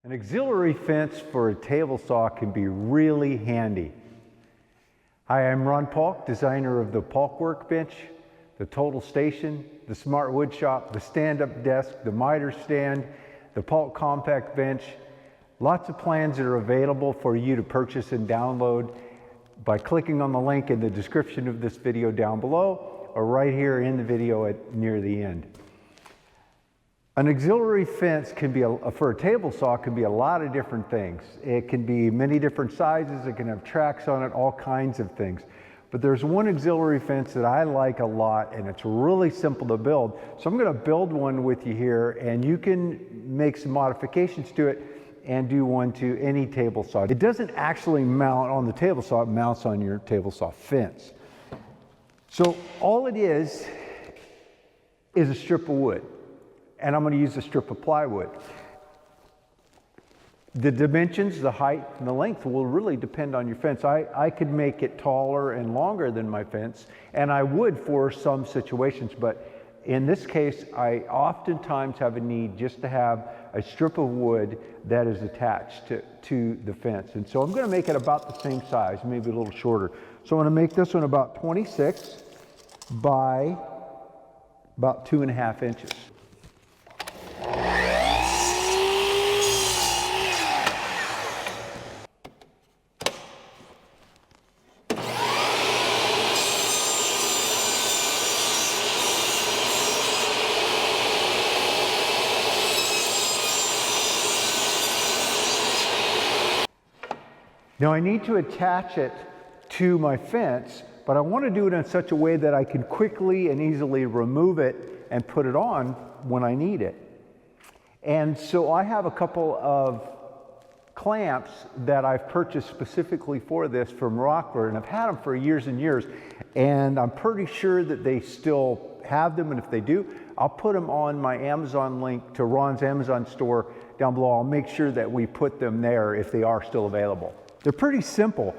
An auxiliary fence for a table saw can be really handy. Hi, I'm Ron Paulk, designer of the Paulk workbench, the total station, the smart wood shop, the stand-up desk, the miter stand, the Paulk compact bench. Lots of plans that are available for you to purchase and download by clicking on the link in the description of this video down below or right here in the video near the end. An auxiliary fence can be, for a table saw, can be a lot of different things. It can be many different sizes, it can have tracks on it, all kinds of things. But there's one auxiliary fence that I like a lot, and it's really simple to build. So I'm going to build one with you here, and you can make some modifications to it and do one to any table saw. It doesn't actually mount on the table saw, it mounts on your table saw fence. So all it is a strip of wood. And I'm going to use a strip of plywood. The dimensions, the height, and the length will really depend on your fence. I could make it taller and longer than my fence, and I would for some situations, but in this case, I oftentimes have a need just to have a strip of wood that is attached to the fence. And so I'm going to make it about the same size, maybe a little shorter. So I'm going to make this one about 26 by about 2.5 inches. Now I need to attach it to my fence, but I want to do it in such a way that I can quickly and easily remove it and put it on when I need it. And so I have a couple of clamps that I've purchased specifically for this from Rockler, and I've had them for years and years, and I'm pretty sure that they still have them, and if they do, I'll put them on my Amazon link to Ron's Amazon store down below. I'll make sure that we put them there if they are still available. They're pretty simple.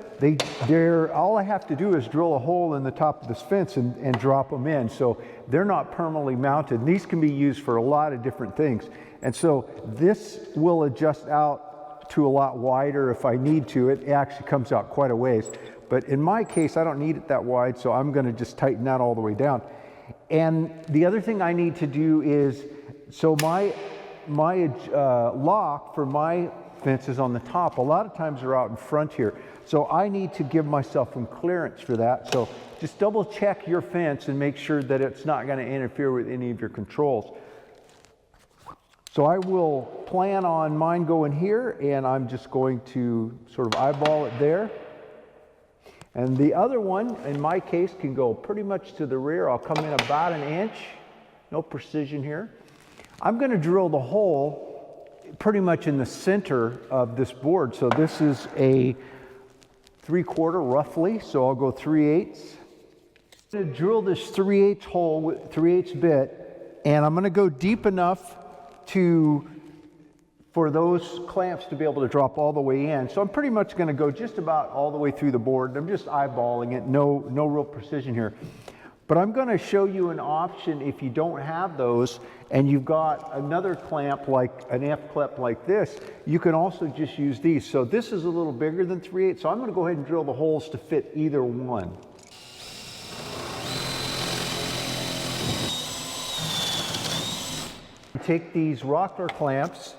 All I have to do is drill a hole in the top of this fence and drop them in. So they're not permanently mounted. These can be used for a lot of different things. And so this will adjust out to a lot wider if I need to. It actually comes out quite a ways. But in my case, I don't need it that wide, so I'm going to just tighten that all the way down. And the other thing I need to do is, so my lock for my fences on the top, a lot of times are out in front here. So I need to give myself some clearance for that. So just double check your fence and make sure that it's not going to interfere with any of your controls. So I will plan on mine going here, and I'm just going to sort of eyeball it there. And the other one, in my case, can go pretty much to the rear. I'll come in about 1 inch, no precision here. I'm going to drill the hole pretty much in the center of this board. So this is a 3/4 roughly, so I'll go 3/8. I'm going to drill this 3/8 hole with 3/8 bit, and I'm going to go deep enough for those clamps to be able to drop all the way in. So I'm pretty much going to go just about all the way through the board. I'm just eyeballing it, no real precision here. But I'm going to show you an option if you don't have those and you've got another clamp, like an F clip like this, you can also just use these. So this is a little bigger than 3/8, so I'm going to go ahead and drill the holes to fit either one. Take these Rockler clamps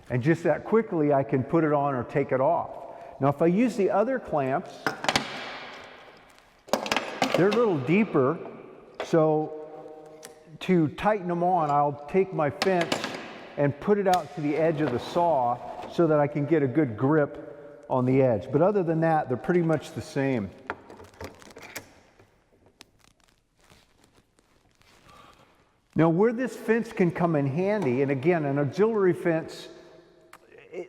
and just that quickly I can put it on or take it off. Now if I use the other clamps, they're a little deeper, so to tighten them on, I'll take my fence and put it out to the edge of the saw so that I can get a good grip on the edge. But other than that, they're pretty much the same. Now where this fence can come in handy, and again, an auxiliary fence,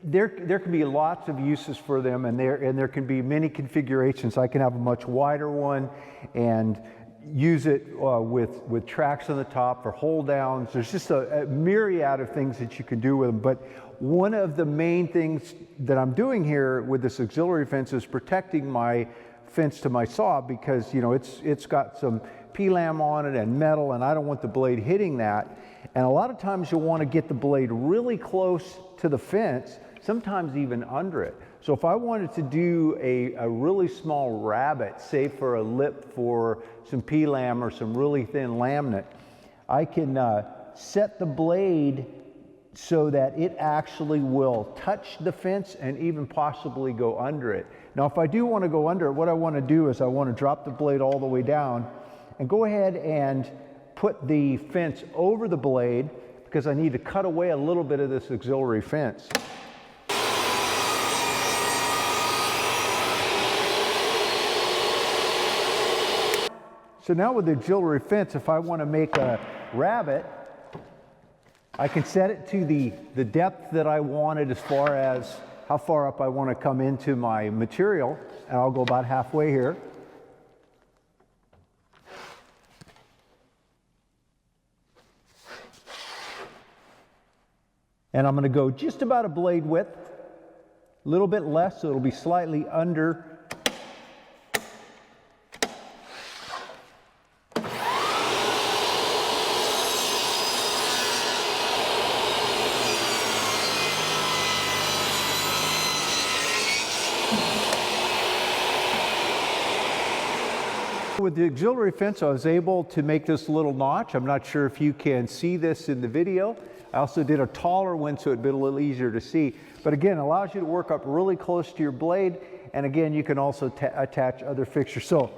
there can be lots of uses for them, and there can be many configurations. I can have a much wider one and use it with tracks on the top for hold downs. There's just a myriad of things that you can do with them. But one of the main things that I'm doing here with this auxiliary fence is protecting my fence to my saw because, you know, it's got some P-lam on it and metal, and I don't want the blade hitting that. And a lot of times you'll want to get the blade really close to the fence, sometimes even under it. So if I wanted to do a really small rabbet, say for a lip for some P-lam or some really thin laminate, I can set the blade so that it actually will touch the fence and even possibly go under it. Now, if I do want to go under it, what I want to do is I want to drop the blade all the way down and go ahead and put the fence over the blade because I need to cut away a little bit of this auxiliary fence. So now with the auxiliary fence, if I want to make a rabbet, I can set it to the depth that I wanted as far as how far up I want to come into my material, and I'll go about halfway here. And I'm going to go just about a blade width, a little bit less, so it'll be slightly under. With the auxiliary fence, I was able to make this little notch. I'm not sure if you can see this in the video. I also did a taller one so it'd be a little easier to see. But again, it allows you to work up really close to your blade. And again, you can also attach other fixtures. So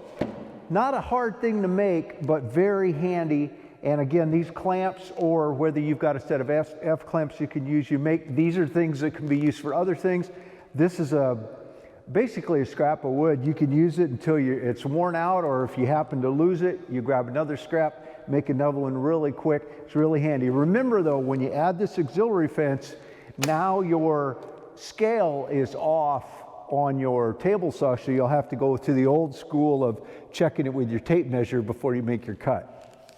not a hard thing to make, but very handy. And again, these clamps, or whether you've got a set of F clamps you can use, these are things that can be used for other things. This is basically a scrap of wood. You can use it until it's worn out, or if you happen to lose it, you grab another scrap, make another one really quick. It's really handy. Remember though, when you add this auxiliary fence, now your scale is off on your table saw, so you'll have to go to the old school of checking it with your tape measure before you make your cut.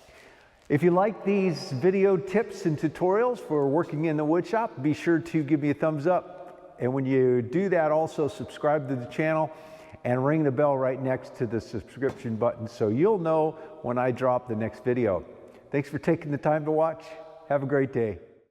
If you like these video tips and tutorials for working in the wood shop, be sure to give me a thumbs up. And when you do that, also subscribe to the channel and ring the bell right next to the subscription button so you'll know when I drop the next video. Thanks for taking the time to watch. Have a great day.